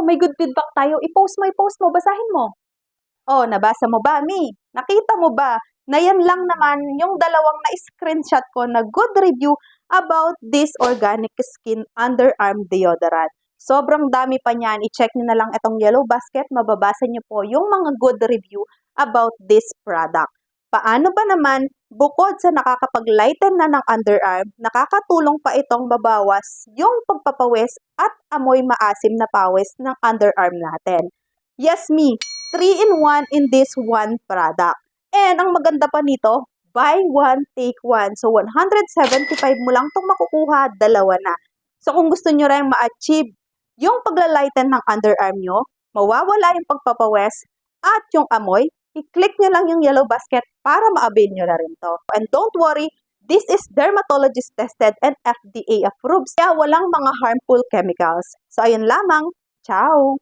may good feedback tayo. I-post mo, basahin mo. Oh, nabasa mo ba, Mi? Nakita mo ba na yan lang naman yung dalawang na-screenshot ko na good review about this organic skin underarm deodorant. Sobrang dami pa niyan. I-check nyo na lang itong yellow basket. Mababasa nyo po yung mga good review about this product. Paano ba naman, bukod sa nakakapag-lighten na ng underarm, nakakatulong pa itong mabawas yung pagpapawis at amoy maasim na pawis ng underarm natin. Yes, Mi, 3-in-1 in this one product. And ang maganda pa nito, buy one, take one. So, 175 mo lang itong makukuha, dalawa na. So, kung gusto nyo rin ma-achieve yung paglalighten ng underarm nyo, mawawala yung pagpapawis at yung amoy, i-click nyo lang yung yellow basket para ma-avail nyo na rin to. And don't worry, this is dermatologist tested and FDA approved. Kaya walang mga harmful chemicals. So, ayun lamang. Ciao!